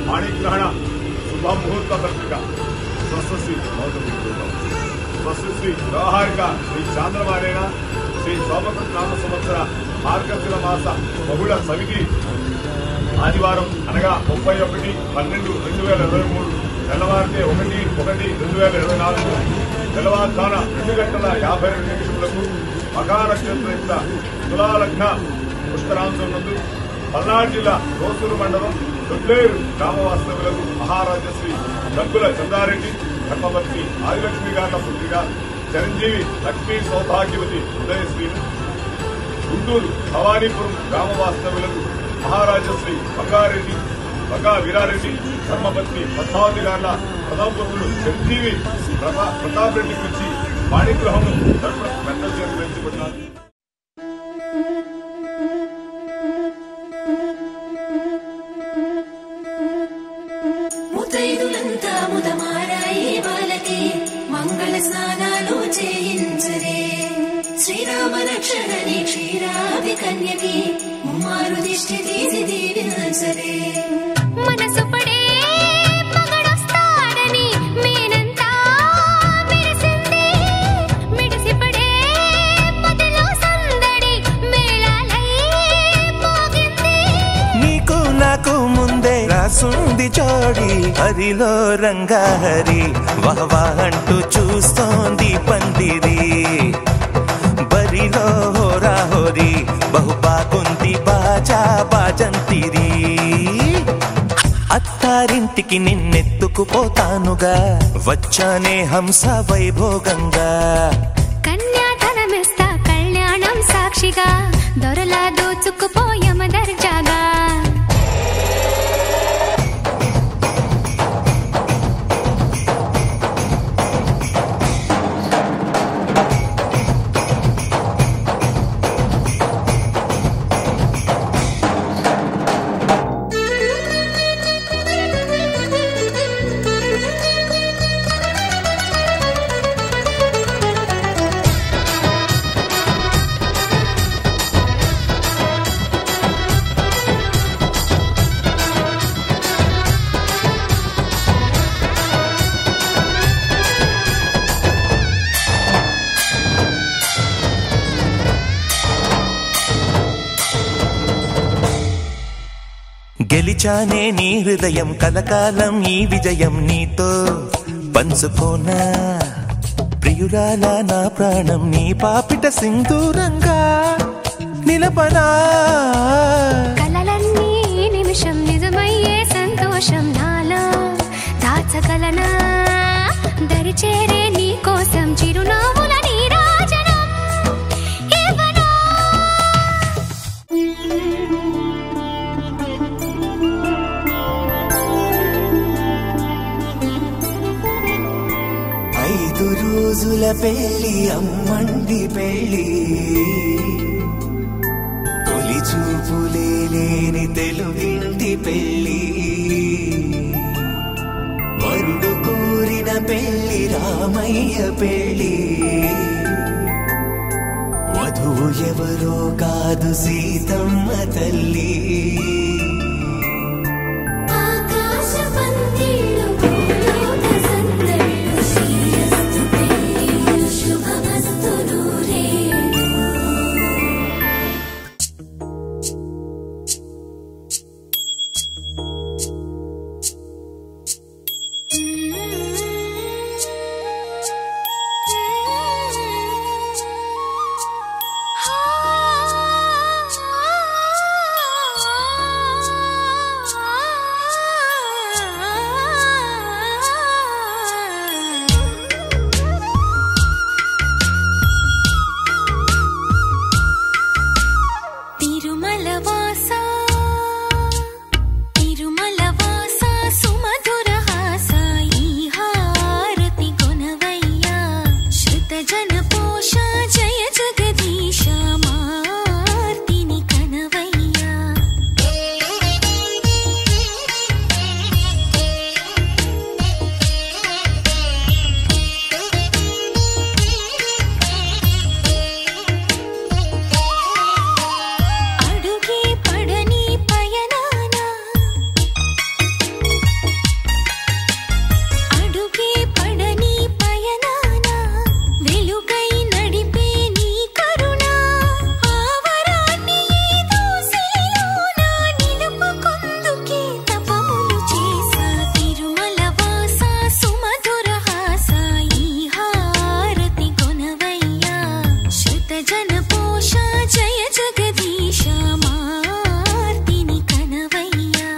పాణిగ్రహణ శుభముహూర్త పత్రిక స్వస్తి స్వస్తి వ్యవహారిక శ్రీ చాంద్రమానేన శ్రీ సోమకృత నామ సంవత్సర మార్గశిర మాస బహుళ సమితి ఆదివారం అనగా 31/12/2023 తెల్లవారితే 1/1/2024 తెల్లవారుజామున 2:52 మకా నక్షత్రయుక్త తులాలగ్న పుష్కరాంశం నందు పల్నాడు జిల్లా రోసూరు మండలం దొడ్లేరు గ్రామవాస్తవులకు మహారాజశ్రీ దగ్గుల చందారెడ్డి ధర్మపత్ని ఆదిలక్ష్మి గార్ల పుత్రిగా చిరంజీవి లక్ష్మీ సౌభాగ్యవతి ఉదయశ్రీను గుంటూరు భవానీపురం గ్రామవాస్తవులకు మహారాజశ్రీ బంగా వీరారెడ్డి ధర్మపత్ని పద్మావతి గార్ల ప్రథమ పుత్రులు చిరంజీవి ప్రతాప్ రెడ్డి గురించి పాణిగ్రహం పెద్ద చేర్చబడినారు. ముతైదులంతా ముదమారాయి వాళ్ళకి మంగళ స్నానాలు చేయించరే శ్రీరామ రక్షణని క్షీరాది కన్యకి ముమ్మారు దిష్టి తీసి దీవించరే మనసు పడే మగడొస్తాడని మేనంతా మెరిసింది మిడిసి పడే పదిలో సందడి మేళాలై మోగింది నీకు నాకు ముందే రాసుంది జోడి హరిలో రంగా హరి వహవా అంటూ చూస్తోంది పందిరి బరిలో హోరా హోరి బహుబాగుంది బాజా బాజంతిరి అత్తారింటికి నిన్నెత్తుకుపోతానుగా వచ్చానే హంస వైభోగంగా కన్యాధనమిస్తా కళ్యాణం సాక్షిగా దొరలా దోచుకుపోయమ దర్జాగా గెలిచానే నీ హృదయం కలకాలం ఈ విజయం నీతో పంచుకోనా ప్రియురాలా నా ప్రాణం నీ పాపిట సింధూరంగా నిలపనా కలలన్నీ నిమిషం నిజమయ్యే సంతోషం నాలో దాచగలనా దరిచేరే నీ కోసం చిరునవ్వుల నీరాజనం ఇవ్వనా ఐదు రోజుల పెళ్లి అమ్మండి పెళ్లి తొలి చూపులే లేని తెలుగింటి పెళ్లి వరుడు కోరిన పెళ్లి రామయ్య పెళ్లి వధువు ఎవరో కాదు సీతమ్మ తల్లి జన పోష జయ జగదీశ మార్తిని కనవయ్యా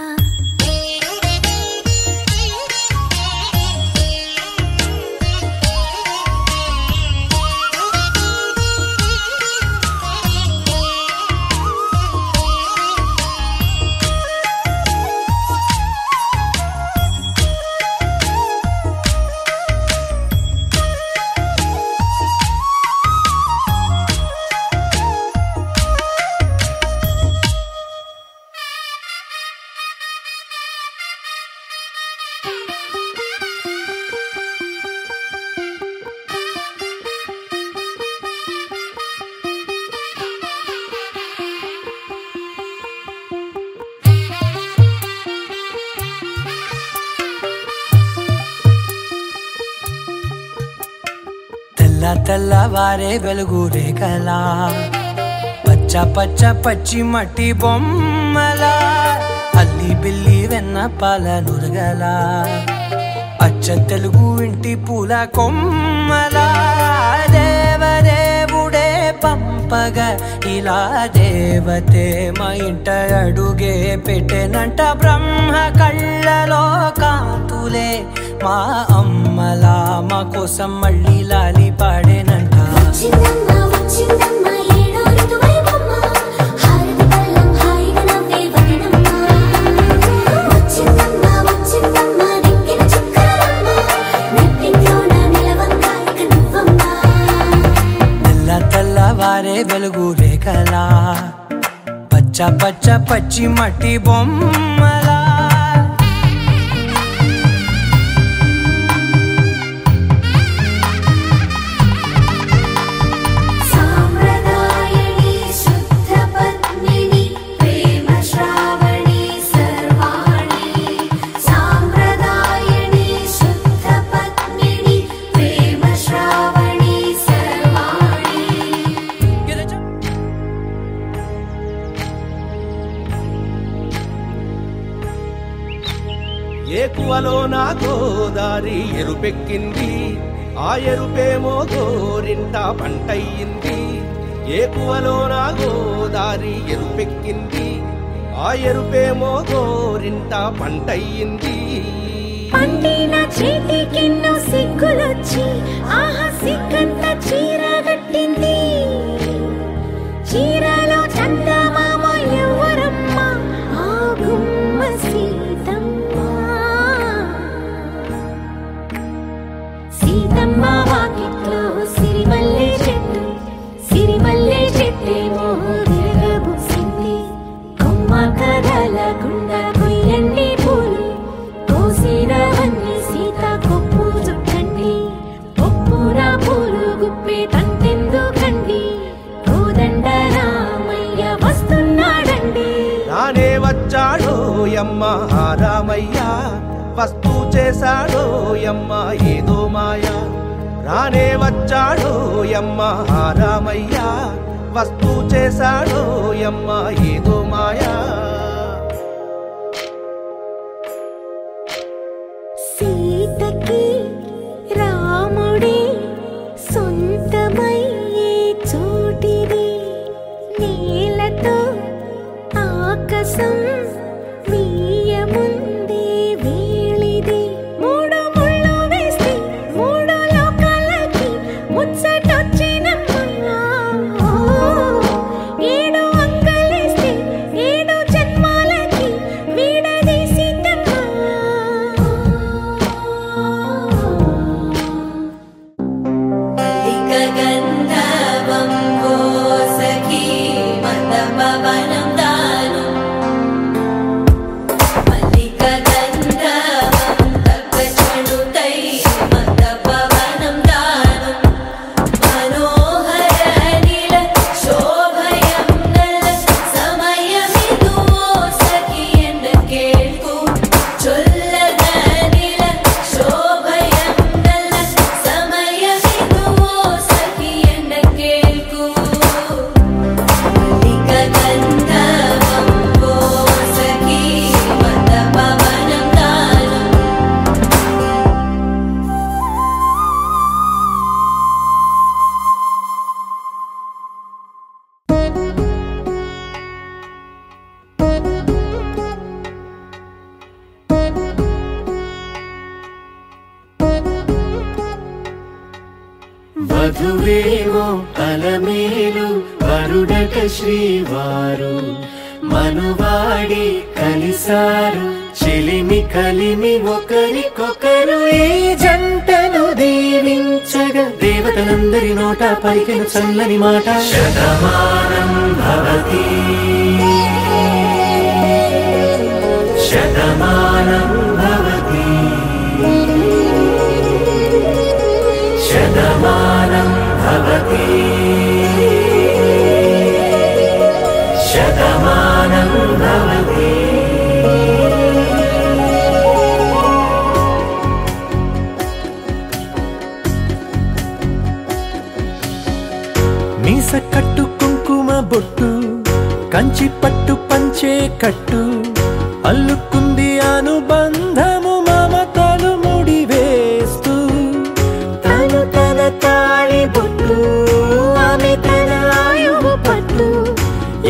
తెల్లవారే వెలుగు రేఖలా పచ్చ పచ్చ పచ్చి మట్టి బొమ్మలా అల్లి బిల్లి వెన్న పాల నురగలా అచ్చ తెలుగు ఇంటి పూల కొమ్మలా దేవదేవుడే పంపగా ఇలా దేవతే మా ఇంట అడుగే పెట్టెనంట బ్రహ్మ కళ్ళలో కాంతులే మా అమ్మలా మా కోసం మళ్ళీ లాలి పాడేనంట తెల్లవారే వెలుగు రేఖలా పచ్చ పచ్చ పచ్చి మట్టి బొమ్మలా ఏకువలో నా గోదారి ఎరుపెక్కింది ఆ ఎరుపేమో గోరింట పంటయ్యింది ఏకువలో నా గోదారి ఎరుపెక్కింది ఆ ఎరుపేమో గోరింట పంటయ్యింది పండిన చేతికెన్నో సిగ్గులొచ్చి ఆహా సిగ్గంత చీర కట్టింది చీరలో చందమామ ఎవరమ్మ ఆ గుమ్మ సీతమ్మ వాకిట్లో సిరిమల్లె చెట్టేమో విరగబూసింది కొమ్మ కదలకుండా కొయ్యండి పూలు కోసినవన్నీ సీత కొప్పు చుట్టండి కొప్పున పూలు గుప్పే తంతెందుకండి కోదండ రామయ్య వస్తున్నాడండి రానే వచ్చాడో యమ్మ రామయ్య వస్తూ చేశాడో యమ్మ ఏదో మాయా రానే వచ్చాడో యమ్మ రామయ్య వస్తూ చేశాడో యమ్మ ఏదో మాయా సీతకి రాముడే సొంతమయ్యే చోటిది నేలతో ఆకాశం వీయముందే వేళిది మూడు ముళ్ళు వేస్తే మూడు లోకాలకి ముచ్చటొచ్చినమ్మా ఏడు అంకలేస్తే ఏడు జన్మాలకి వీడదీసిందమ్మా గంధర్వం సఖీ మందపవనం దాను మల్లిక గంధర్వం తగ్గచుడుతై మందపవనం దాను మనోహర నీల శోభయం నల్ల సమయమిదు సఖీ ఎండ కేൾకు చొల్లద నీల శోభయం నల్ల సమయమిదు సఖీ ఎండ కేൾకు మల్లిక గంధర్వం వధువేమో అలమేలు వరుడట శ్రీవారు మనువాడి కలిసారు చెలిమి కలిమి ఒకరికొకరు ఈ జంటను దీవించగా దేవతలందరి నోట పలికిన చల్లని మాట శతమానం భవతి శతమానం భవతి శతమానం భవతి శతమానం భవతి మీస కట్టు కుంకుమ బొట్టు కంచి పట్టు పంచే కట్టు అల్లుకుంది అనుబంధము మమతలు ముడివేస్తూ తను తన తాళి బొట్టు ఆమె తన ఆయువు పట్టు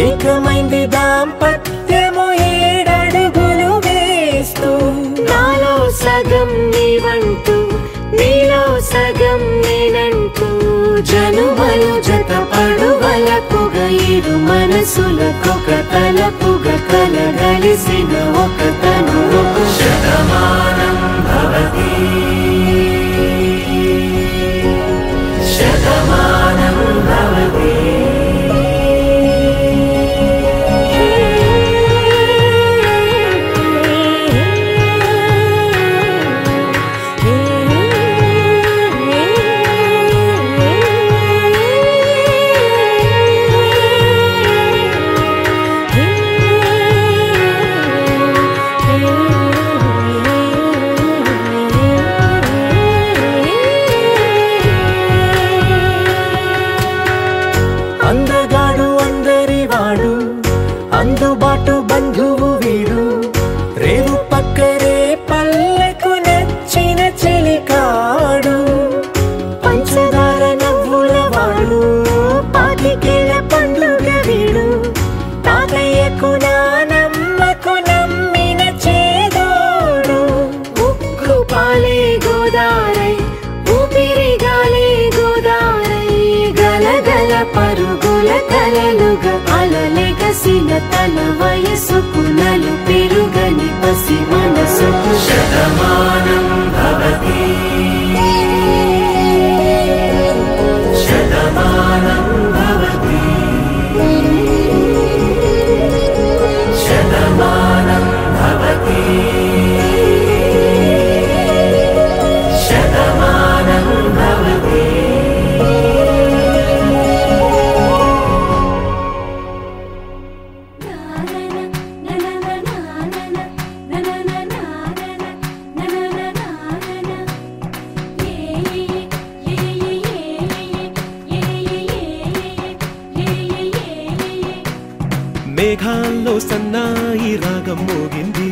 ఏకమైంది దాంపత్యము 7 అడుగులు వేస్తూ నాలో సగం నీవంటూ నీలో సగం నేనంటూ జనుమలు జతపడువలపుగా ఇరు మనసులకొక తలపుగా కలగలిసిన ఒక తను శతమానం భవతి శతమానం భవతి అందుబాటు బంధువు వీడు రేవు పక్కరే పల్లెకు నచ్చిన చెలికాడు పంచదార నవ్వుల వాడు పాతికేల పండుగ వీడు తాతయ్యకు నానమ్మకు నమ్మిన చేదోడు ఉక్కు పాలే గోదారై ఊపిరి గాలే గోదారై గలగల పరుగుల కలలుగా అలలెగసిన తన వయసుకు నలు పెరుగని పసి మనసుకు శతమానం భవతి శతమానం భవతి శతమానం భవతి శతమానం భవతి మేఘాల్లో సన్నాయి రాగం మోగింది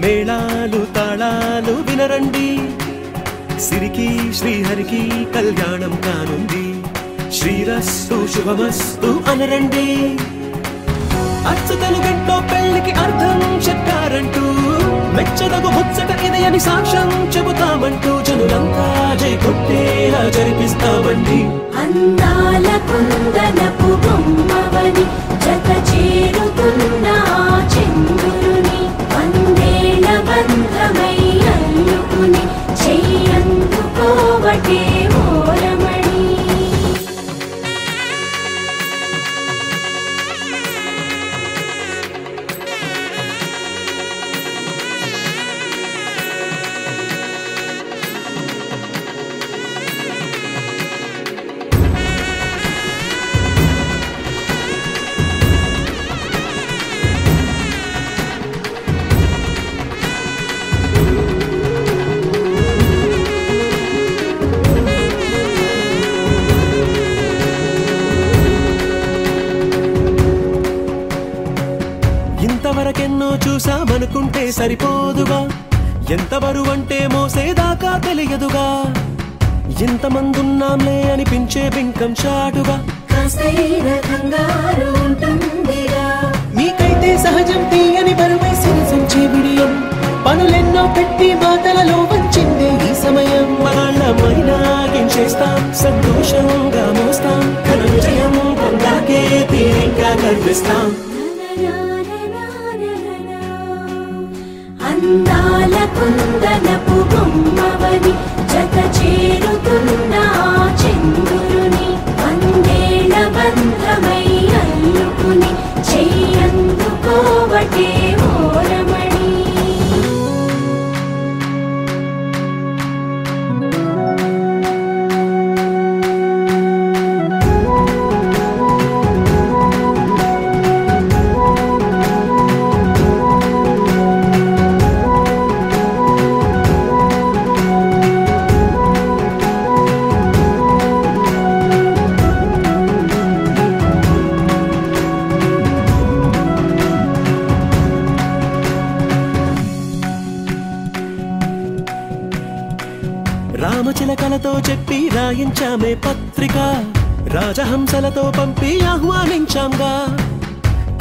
మేళాలు తాళాలు వినరండి సిరికి శ్రీహరికి కళ్యాణం కానుంది శ్రీరస్తు శుభమస్తు అనరండి అచ్చుతలు గంటో పెళ్లికి అర్థం చెప్పారంటూ మెచ్చదగు ముచ్చట ఇదయని సాక్ష్యం చెబుతామంటూ జనులంతా జై కొట్టేలా జరిపిస్తామండి అందాల కుందనపు బొమ్మవని జత చేరుతున్న చంద్రుని వందేల బంధమై అల్లుకుని చెయ్యందుకోవటే ఓరమణి ఇంతవరకెన్నో చూసామనుకుంటే సరిపోదుగా ఎంత బరువంటే మోసేదాకా తెలియదుగా ఇంతమందున్నాంలే అనిపించే బింకం చాటుగా మీకైతే సహజం తీయని బరువై సిరిసంచే బిడియం పనులెన్నో పెట్టి మాటలలో వచ్చిందే ఈ సమయం మరళమైనా ముగించేస్తాం, సంతోషంగా మోస్తాం, ఘన విజయం పొందాకే తీరిగ్గా గర్విస్తాం. అందాల కుందనపు బొమ్మవని జత చేరుతున్న చంద్రుని వందేళ్ల బంధమై అల్లుకుని చెయ్యందుకోవటే ఓరమణి. రామచిలకలతో చెప్పి రాయించామే పత్రిక, రాజహంసలతో పంపి ఆహ్వానించాంగా,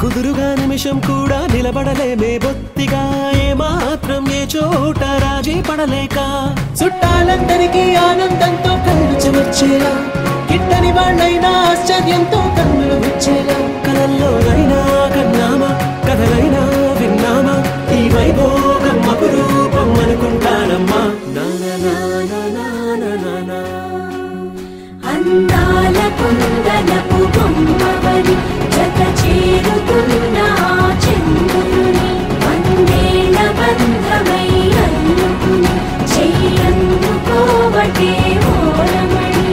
కుదురుగా నిమిషం కూడా నిలబడలేమే బొత్తిగా, ఏమాత్రం ఏ చోట రాజీ పడలేక, చుట్టాలందరికీ ఆనందంతో కళ్ళు చెమర్చేలా, గిట్టని వాళ్ళైనా ఆశ్చర్యంతో కన్నులు వచ్చేలా, కలల్లోనైనా కన్నామా కథలైనా విన్నామా, ఈ వైభోగం అపురూపం అనుకుంటానమ్మా. అందాల కుందనపు బొమ్మవని జత చేరుతున్న చంద్రుని వందేళ్ల బంధమై అల్లుకుని చెయ్యందుకోవటే ఓరమణి.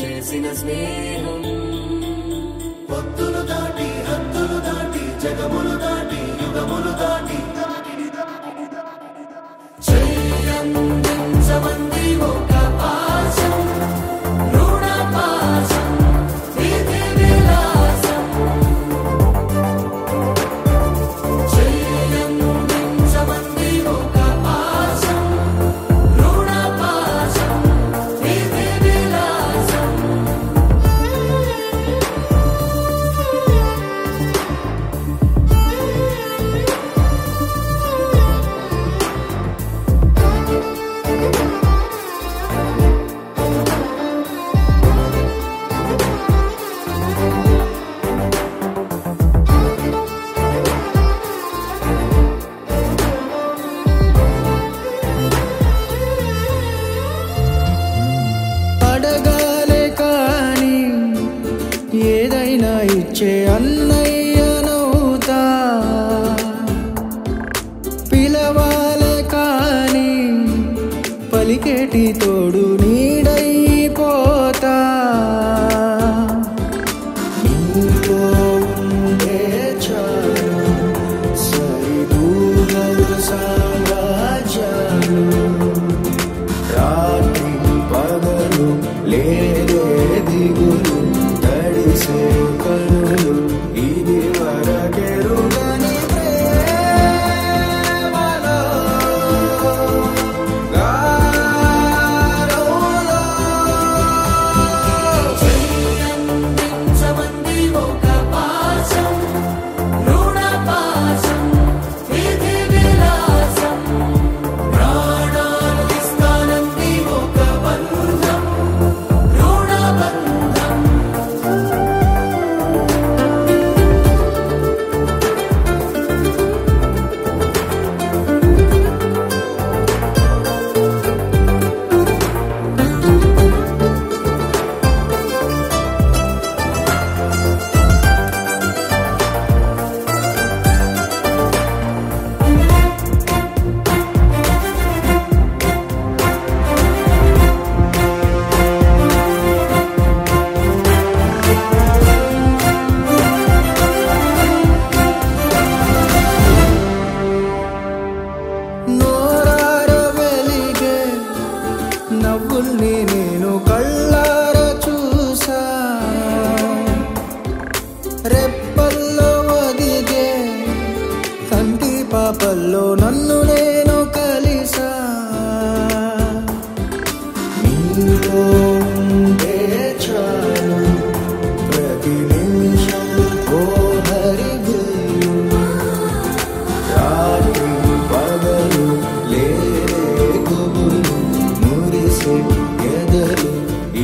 చేసిన స్నేహం పొత్తులు దాటి హద్దులు దాటి జగములు దాటి యుగములు దాటి చెయ్యందించమంది ఒక పాశం రుణ పాశం విధి విలాసం. చెయ్యందించమంది ఒక పాశం రుణ పాశం విధి విలాసం. అడగాలే కాని ఏదైనా ఇచ్చే అన్నయ్యనవుతా, పిలవాలే కాని పలికేటి తోడు నీడైపోతా. నీతో ఉండే చాలు సరిదూగలు సామ్రాజ్యాలు, రాత్రి పగలు లేదే దిగులు తడిసే కనులు, ఇది వరకెరుగని ప్రేమలో గారోలో. చెయ్యందించమంది ఒక రెప్పల్లో ఒదిగే కంటి పాపల్లో నన్ను నేను కలిసా నీలో ఉండే చాలు ప్రతి నిమిషం ఓ హరివిల్లు రాత్రి పగలు లేకుబులు మురిసే ఎదలు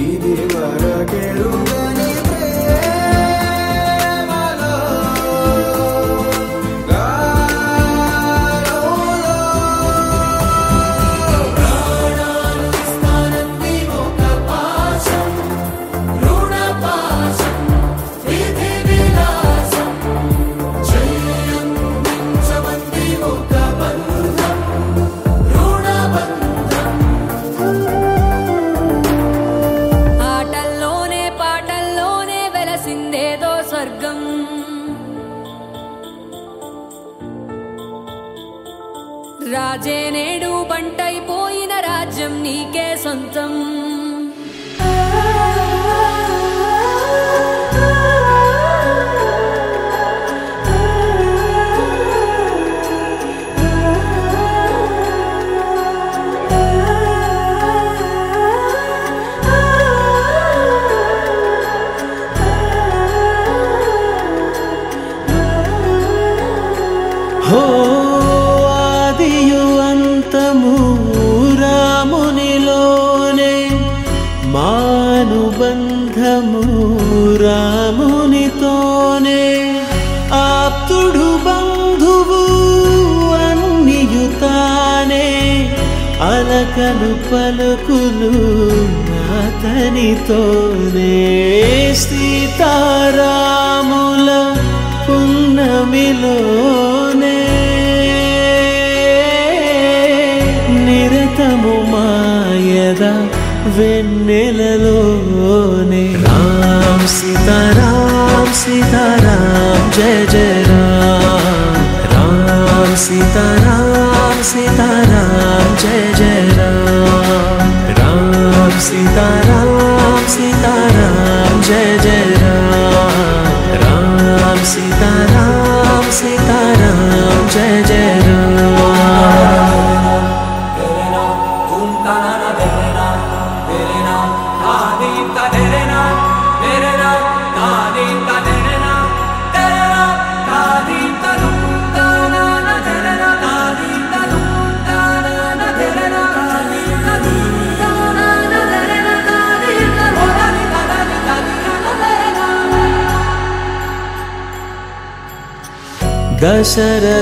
ఇది వరకెరుగని ప్రేమలో గాలోలో ప్రాణాలు ఇస్తానంది ఒక పాశం రుణ పాశం విధి విలాసం చెయ్యందించమంది ఒక బంధం రుణ బంధం ఆటల్లోనే పాటల్లోనే వెలసిందేదో స్వర్గం రాజే నేడు బంటైపోయిన రాజ్యం నీకే సొంతం హో ఆదియు అంతము రామునిలోనే మానుబంధము రామునితోనే ఆప్తుడు బంధువు అన్నియుతానే అలకలు పలుకులు అతనితోనే సీతారాముల పున్నమిలోనే నిరతము మాయద వెన్నెలలోనే రామ్ సీతారాం సీతారాం జయ జయ రామ్ రామ్ సీతారాం సీతారాం జయ జయ రామ్ రామ్ సీతారాం సీతారాం జయ జయ రామ్ రామ్ సీతారాం సీతారాం జయ జయ రామ్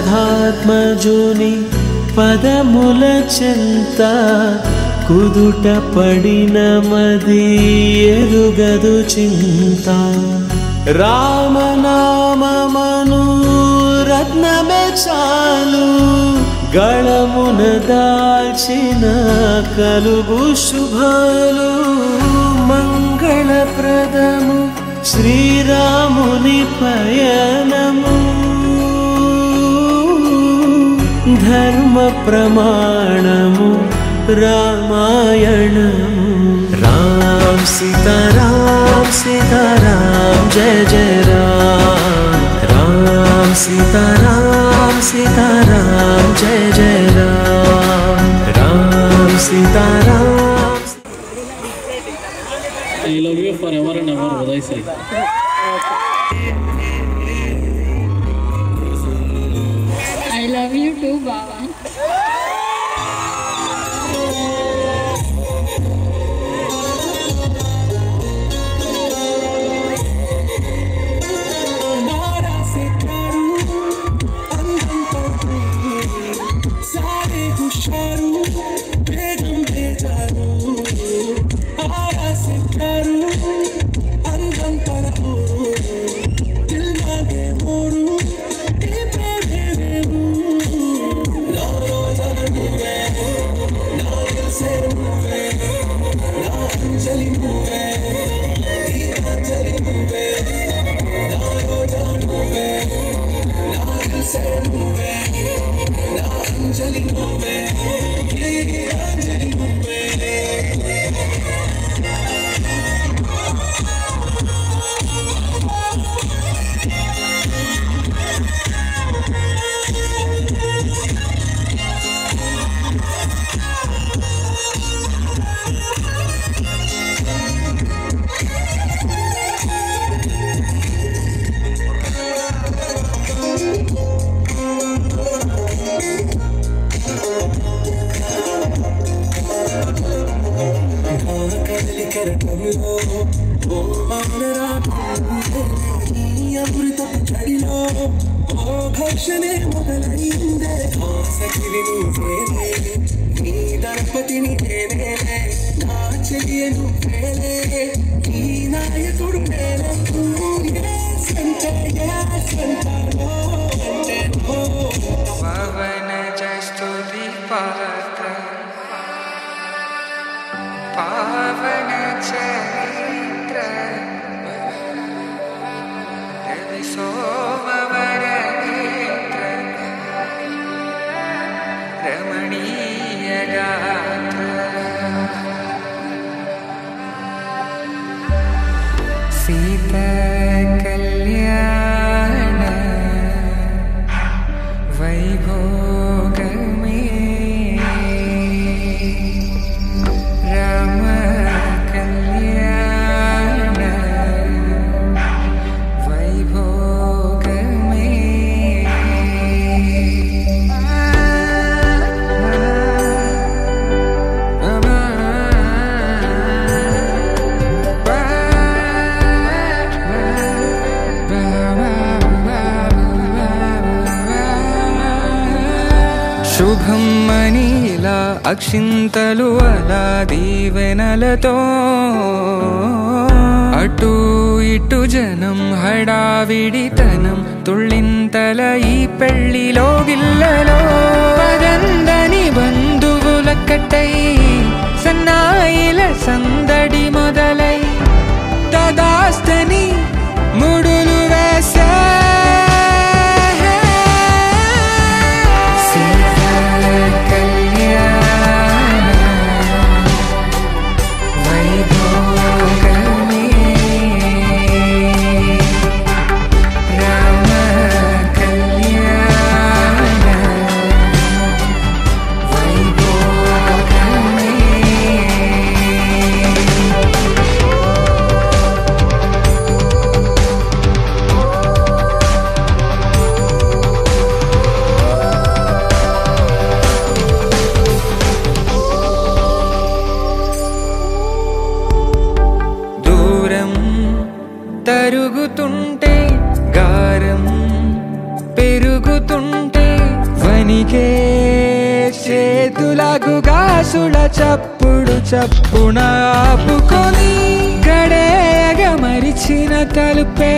దశరథాత్మజుని పదముల చెంత కుదుట పడిన మది ఎరుగదు చింత రామనామమను రత్నమే చాలు గళమున దాల్చిన కలుగు శుభాలు మంగళప్రదము శ్రీరాముని పయనము ధర్మ ప్రమాణము రామాయణము రామ్ సీతారాం సీతారాం జయ జయ రామ్ రామ్ సీతారాం సీతారాం జయ జయ Ram Ram Sitaram I love you forever and ever, Uday Sai. I love you too, Baba. అందం పడవు రక్షణే మొదలైందే ఆసక్తిని నువ్వేలే నీ దళపతిని నేనే నా చెయ్యను వేలే నీ నాయకుడు నేనే పవన జస్తుతి పాత్ర పావన చరిత్ర రవి సోమవర నేత్ర రమణీయ గాత్ర సీత కళ్యాణ వైభోగమే రామ కళ్యాణ వైభోగమే శుభం మనీలా అక్షింతలు అలా దీవెనలతో అటు ఇటు జనం హడావిడితనం తుళ్ళింతల ఈ పెళ్లిలో గిల్లలో పదందని బంధువులక్కటై సన్నాయిల సందడి మొదలై తదాస్తని ముడులు వేసే తరుగుతుంటే గారం పెరుగుతుంటే వనికే చేతులకు గాసుల చప్పుడు చప్పున ఆపుకొని గడేగ మరిచిన తలుపే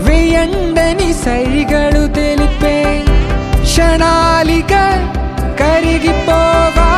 వెయ్యండని సైగడు తెలిపే క్షణాలిక కరిగిపోవా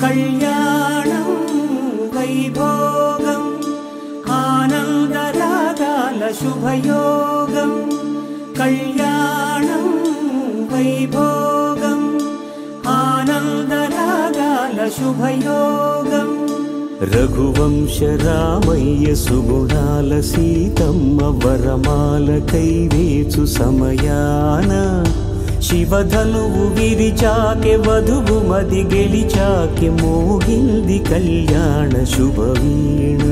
కళ్యాణం వైభోగం ఆనందరాగాల శుభయోగం కళ్యాణం వైభోగం ఆనందరాగాల శుభయోగం రఘువంశ రామయ్య సుగుణాల సీతమ్మ వరమాల కైవేచు సమయాన శివధనువు విరిచాకె వధువు మది గెలిచాకె మోగింది కళ్యాణ శుభవీణ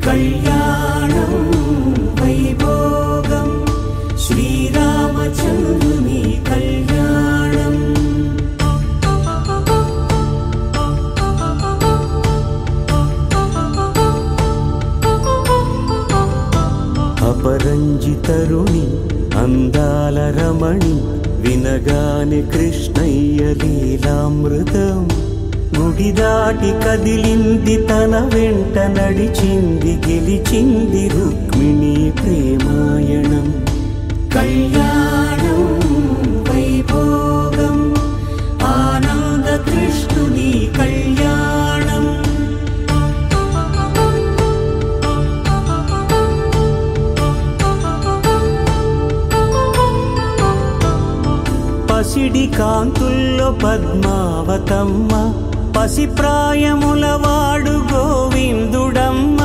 కళ్యాణం వైభోగం శ్రీరామచంద్రుని కళ్యాణం అపరంజి తరుణి అందాల రమణి వినగానే కృష్ణయ్య లీలామృతం గుడి దాటి కదిలింది తన వెంట నడిచింది గెలిచింది రుక్మిణి ప్రేమాయణం కళ్యాణం వైభోగం ఆనంద కృష్ణుని కళ్యాణం పసిడి కాంతుల్లో పద్మావతమ్మ పసిప్రాయముల వాడు గోవిందుడమ్మ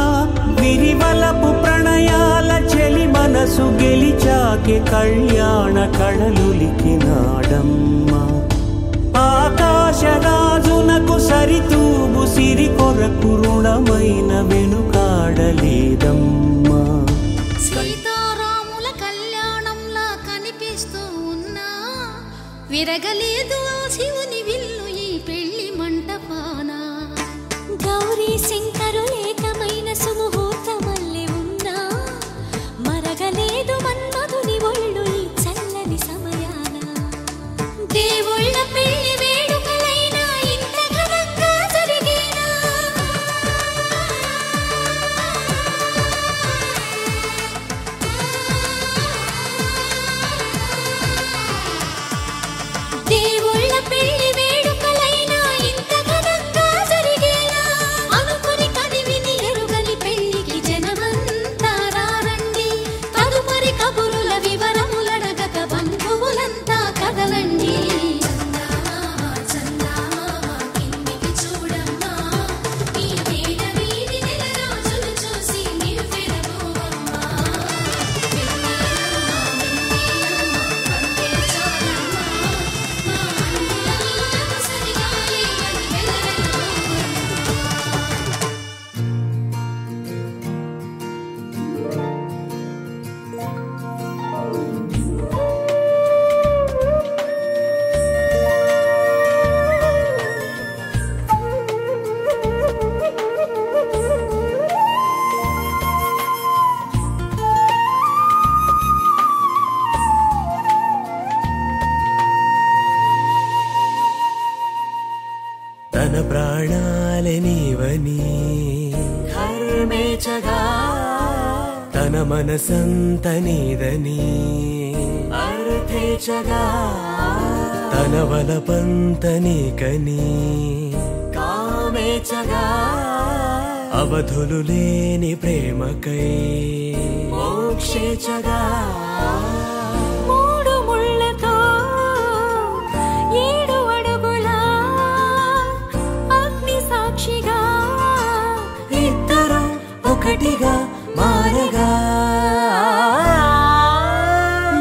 విరివలపు ప్రణయాల చెలి మనసు గెలిచాకే కళ్యాణ కళలులికినాడమ్మ ఆకాశరాజునకు సరితూబు సిరి కొరకు రుణమైన వెనుకాడలేదమ్మా సీతారాముల కళ్యాణంలా కనిపిస్తూ ఉన్నా విరగలేదు శివుని విల్లు ఈ పెళ్లి మంటపాన గౌరీ శంకరులు ఏకమైన సుముహూర్తమల్లె ఉన్నా మరగలేదు మన్మధుని ఒళ్ళు ఈ చల్లని సమయాన దేవుళ్ళ పెళ్లి వేడుకలైనా ఇంత ఘనంగా జరిగేనా దేవుళ్ళ పెళ్లి వేడుకలైనా ఇంత ఘనంగా జరిగేనా అనుకుని కదివిని ఎరుగని పెళ్లికి జనమంతా రారండి తదుపరి కబురుల వివరములడగక బంధువులంతా కదలండి చందమామ కిందికి చూడమ్మా ఈ వేళ వీధి నెల రోజులు చూసి నివ్వెరపోవమ్మా తన ప్రాణాలే నీవని హర్మేచగా తన మనసంత నీదని అర్థేచగా తన వలపంత నీకని కామేచగా అవధులు లేని ప్రేమకై మోక్షేచగా మూడు ముళ్ళతో ఏడు అడుగుల అగ్ని సాక్షిగా ఇద్దరు ఒకటిగా మారగా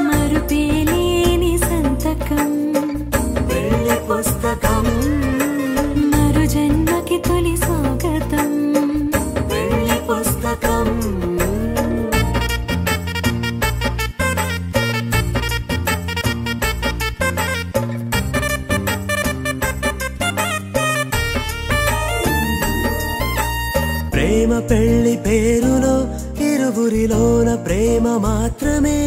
మరుపేలేని సంతకం పెళ్లి పుస్తకం మరు జన్మకి తొలి స్వాగతం పెళ్లి పుస్తకం ప్రేమ పెళ్లి పేరులో ఇరువురిలోన ప్రేమ మాత్రమే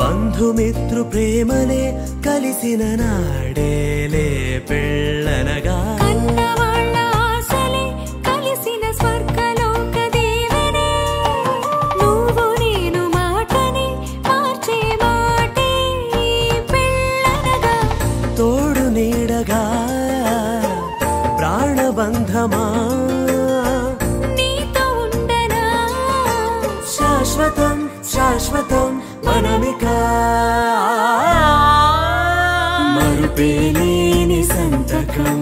బంధుమిత్రు ప్రేమలే కలిసిన నాడేలే పెళ్ళనగా కన్నవాళ్ళ ఆశలే కలిసిన స్వర్గలోక దీవెనే నువ్వు నేను మాటని మార్చే మాటే పెళ్ళనగా తోడు నీడగా ప్రాణబంధమా నీతో ఉండనా శాశ్వతం శాశ్వతం మనమిక మరుపేలేని సంతకం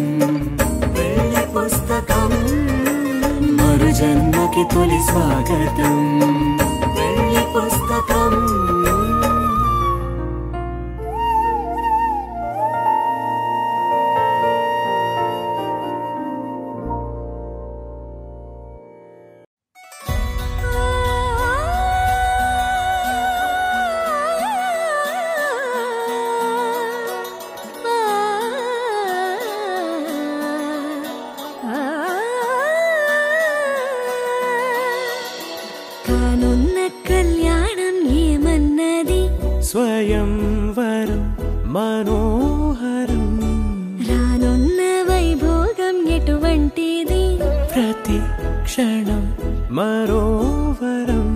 పెళ్లి పుస్తకం మరు జన్మకి తొలి స్వాగతం పెళ్లి పుస్తకం కానున్న కళ్యాణం ఏమని క్షణం మరోవరం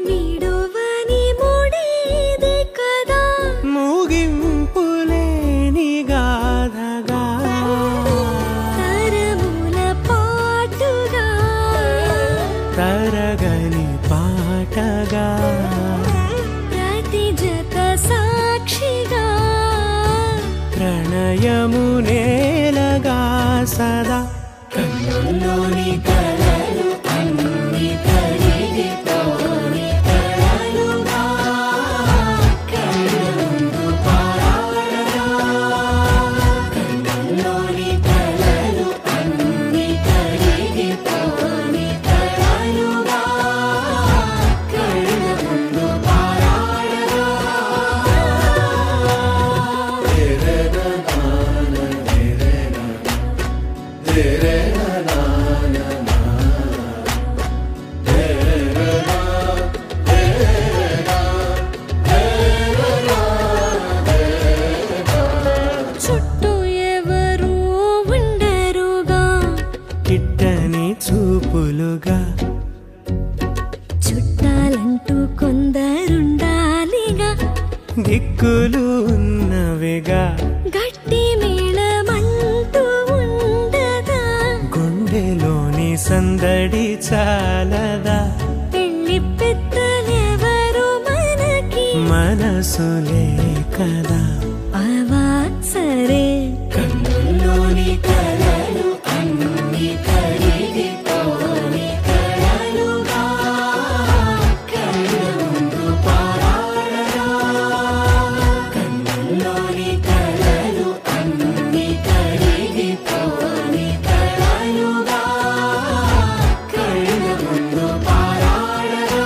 వీడువని ముడిదే కదా ముగింపులేని గాథగా తరముల పాటుగా తరగని పాటగా ప్రతి జత సాక్షిగా ప్రణయము నేలగా సదా కన్నుల్లోని కలలు అన్ని కరిగిపోని కలలుగా కళ్ళుందు పారాడగా కన్నుల్లోని కలలు అన్ని కరిగిపోని కలలుగా కళ్ళుందు పారాడగా చుట్టూ ఎవరు ఉండరుగా కిట్టని చూపులుగా చుట్టాలంటూ కొందరుండాలిగా దిక్కులు ఉన్నవిగా గట్టి మేళమంటూ ఉండదా గుండెలోని సందడి చాలదా పెళ్లి పెద్దలెవరు మనకి మనసులే కదా అవా సరే కన్నుల్లోని కలలు అన్ని కరిగిపోని కలలుగా కళ్ళుందు పారాడగా కన్నుల్లోని కలలు అన్ని కరిగిపోని కలలుగా కళ్ళుందు పారాడగా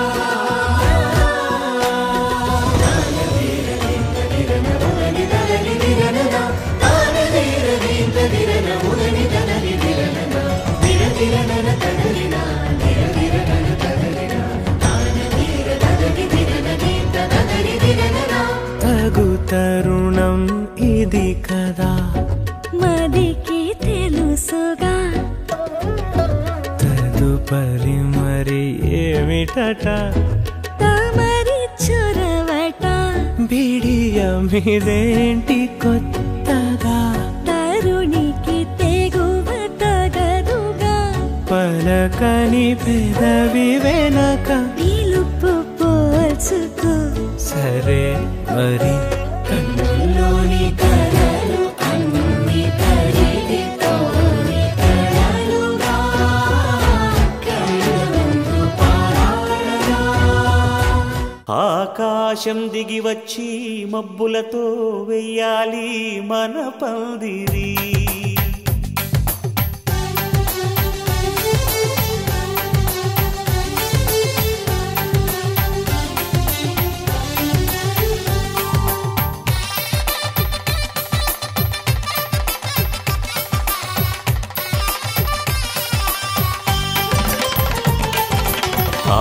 తగు తరుణం ఇది కదా మదికి తెలుసుగా తదుపరి మరి ఏమిటట తమరి చొరవట బిడియమిదేంటి కొత్తగా తరుణికి తెగువ తగదుగా పలకని పెదవి వెనక పిలుపు పోల్చుకో సరే మరి కన్నుల్లోని కలలు అన్ని కరిగిపోని కలలుగా కళ్ళుందు పారాడగా ఆకాశం దిగి వచ్చి మబ్బులతో వెయ్యాలి మన పందిరి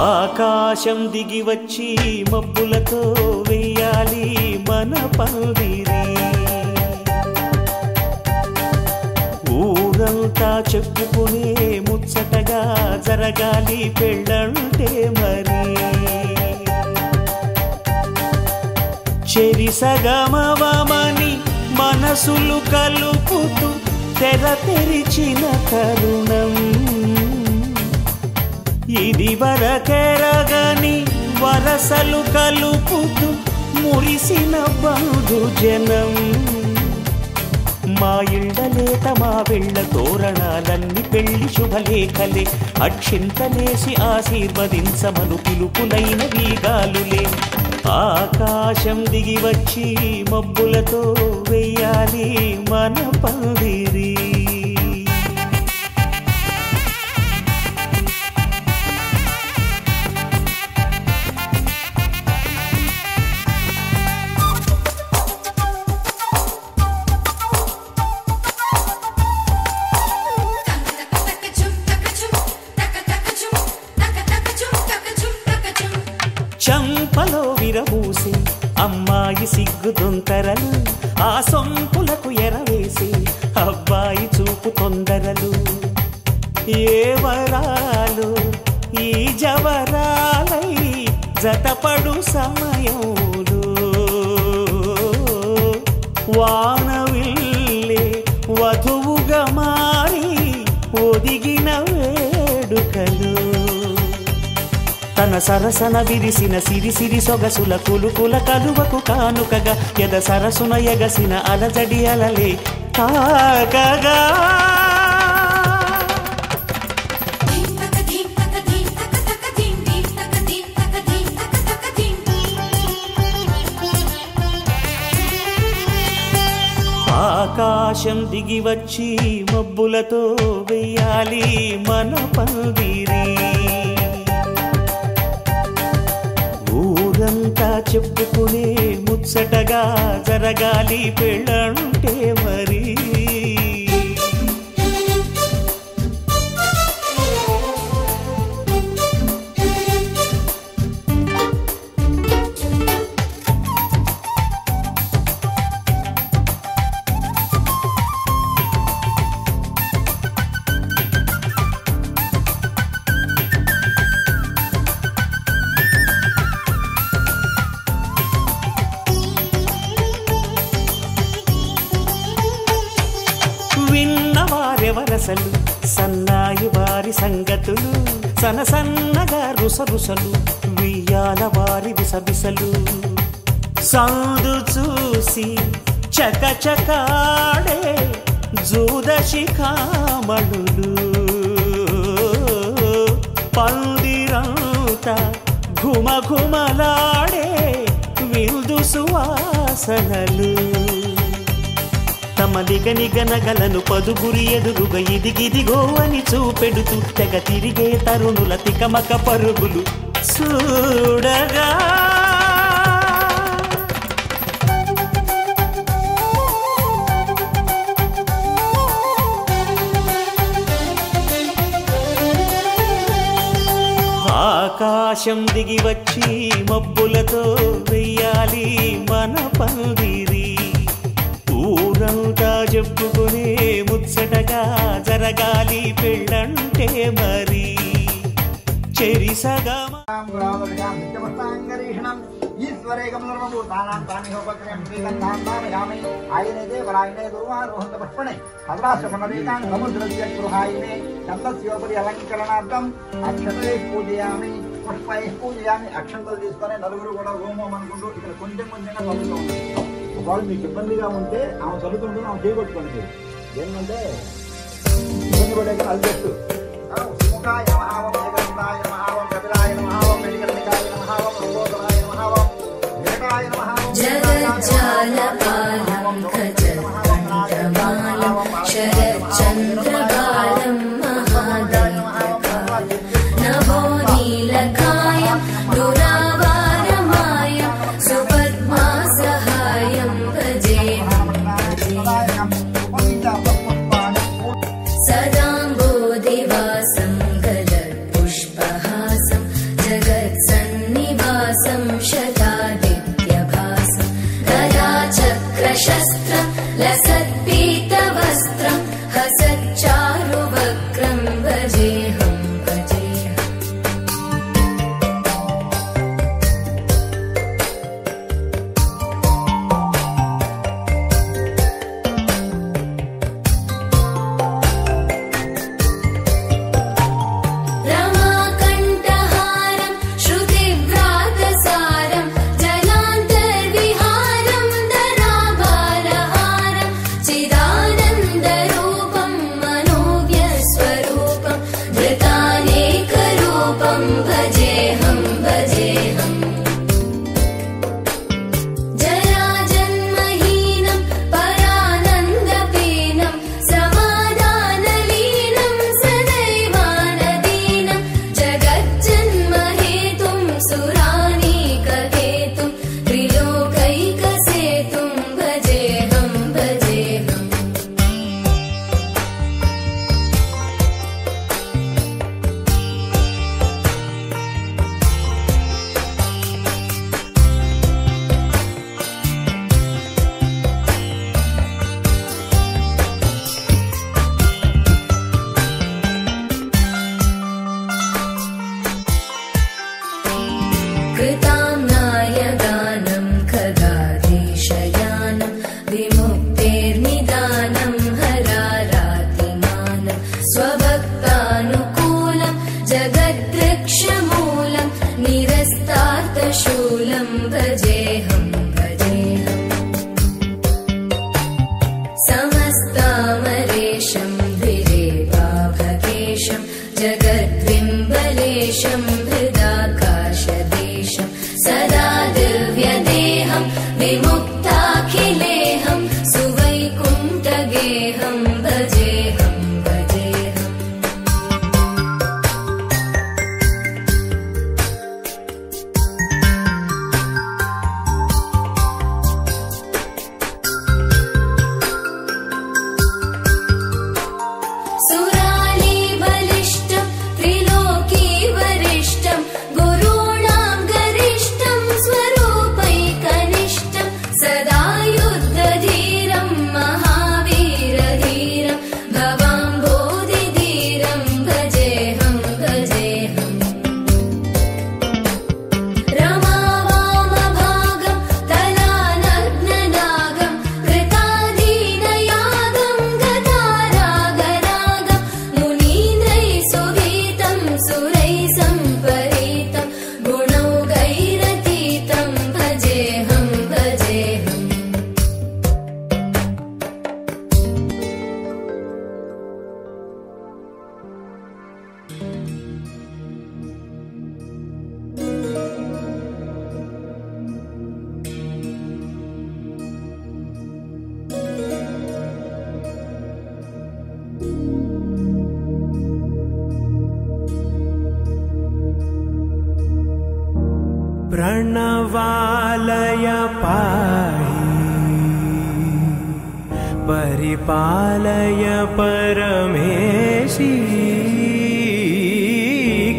ఆకాశం దిగి వచ్చి మబ్బులతో వెయ్యాలి మన పందిరి ఊరంతా చెప్పుకునే ముచ్చటగా జరగాలి పెళ్ళంటే మరి చెరిసగమవమని మనసులు కలుపుతూ తెర తెరిచిన తరుణం ఇది వరకెరగని వరసలు కలుపుతూ మురిసిన బంధుజనం మా ఇళ్ళలేత మా వెళ్ళ తోరణాలన్నీ పెళ్లి శుభలేఖలే అక్షింతలేసి ఆశీర్వదించమను పిలుపులైన వీగాలులే ఆకాశం దిగి వచ్చి మబ్బులతో వెయ్యాలి మన పందిరి చంపలో విరబూసి అమ్మాయి సిగ్గు దొంతరలు ఆ సొంపులకు ఎరవేసి అబ్బాయి చూపు తొందరలు ఏ వరాలు జతపడు సమయంలో వానవిల్లే వధువుగా మారి ఒదిగిన వేడుకలు తన సరసన విరిసిన సిరిసిరి సొగసుల కులుకుల కలువకు కానుకగా ఎద సరసున ఎగసిన అలజడి అలలే తాకగా ఆకాశం దిగి వచ్చి మబ్బులతో వెయ్యాలి మన పందిరి ఊరంతా చెప్పుకునే ముచ్చటగా జరగాలి పెళ్ళంటే మరి వరసలు సన్నాయి వారి సంగతులు సనసన్నగా రుసరుసలు వియ్యాల వారి విసబిసలు సందు చూసి చకచకాడే జూదశిఖామణులు పందిరంతా ఘుమఘుమలాడే విందు సువాసనలు తమ నిగనిగనగలను పదుగురి ఎదురుగా ఇదిగిదిగో అని చూపెడుతూ తెగ తిరిగే తరుణుల తికమక పరుగులు చూడగా ఆకాశం దిగి వచ్చి మబ్బులతో వెయ్యాలి మన పందిరి ఊరంతా చెప్పుకునే ముచ్చటగా జరగాలి పెళ్ళంటే మరి చెరిసగా అలంకరణార్థం అక్షతై పూజయామి పుష్పై పూజయామి అక్షంతలు తీసుకొని నలుగురు కూడా హోమం అనుకుంటూ ఇక్కడ కొంచెం కొంచెంగా చదువుతూ ఉంటాం. ఒకవేళ మీకు ఇబ్బందిగా ఉంటే ఆమె చదువుతుంటే ఆమె చేయగొట్టుకోండి. ఏంటంటే ఇబ్బంది పడే అల్పెట్టు సుముఖాయ మహావం ఏకదంతాయ మహావం కపిలాయ మహావం వెలిగల్లికాయ మహావం రంగోదరాయ మహావం ఏకాయ మహావం జగజ్జాలపాలం ఖజగంధమాలం శరచంద్రబాలం మహాదైత్యకాయం నభో నీలకాయం దురావారమాయం సుపద్మా సహాయం భజేహం భజేహం సదాంబోధివాసం గలత్పుష్పహాసం జగత్సన్నివాసం శతాదిత్యభాసం గదాచక్రశస్త్రం లసత్పీతవస్త్రం హసచ్చారువక్రం భజేహం భజేహం రమాకంఠహారం శృతివ్రాతసారం జలాంతర్విహారం ధరాభారహారం చిదానందరూపం మనోవ్యస్వ भजेऽहं भजेऽहं भजेऽहम् सुराली बलिष्ठं त्रिलोकी वरिष्ठं गुरूणां गरिष्ठं स्वरूपैकनिष्ठं सदा युद्धधीरं महावीरधीरं भवाम्बोधिधीरं भजेऽहं भजेऽहम् रमावामभागं तलानग्ननागं कृताधीनयागं गतारागरागं मुनीन्द्रैः सुगीतं सुरैः सम्परीतं गुणौघैरतीतं भजेऽहं भजेऽहम् प्रणवालय पाहि परिपालय परमेशी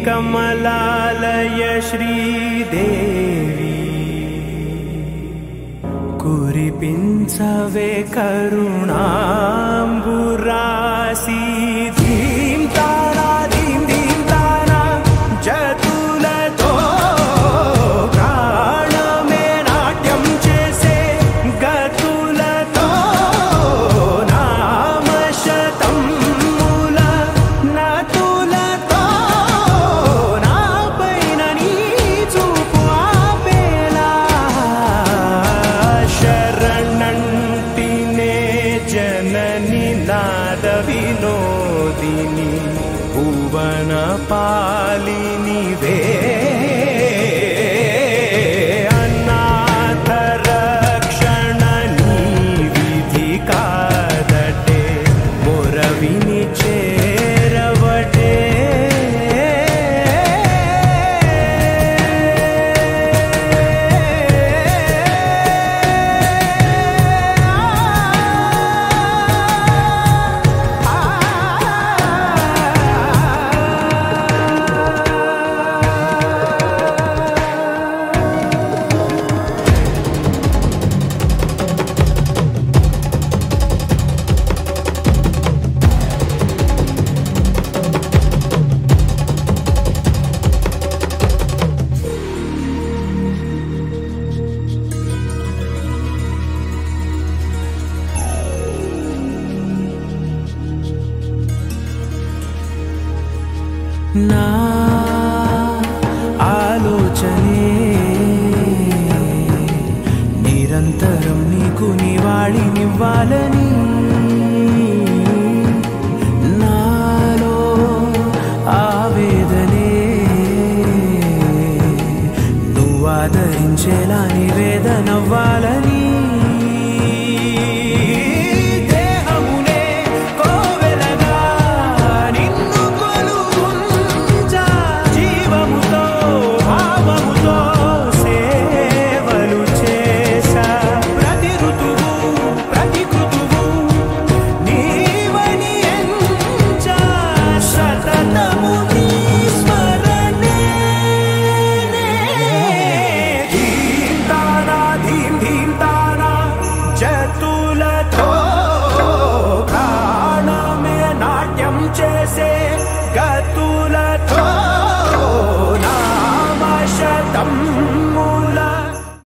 कमलालय श्रीदेवी कुरिपिंचवे करुणाम्बुरासी धीं तारा धीं धीं तारा जतुलतो प्राणमे नाट्यं चेसे गतुलतो नामशतं मूल नतुलतो नापैन नी చూపు ఆపేలా శరణంటినే జనని నాద వినోదిని భువన పాలిని వే అనాథ రక్షణ నీ విధి కాదటే మొరవిని చేరవటే నా ఆలోచనే నిరంతరం నీకు నివాళినివ్వాలని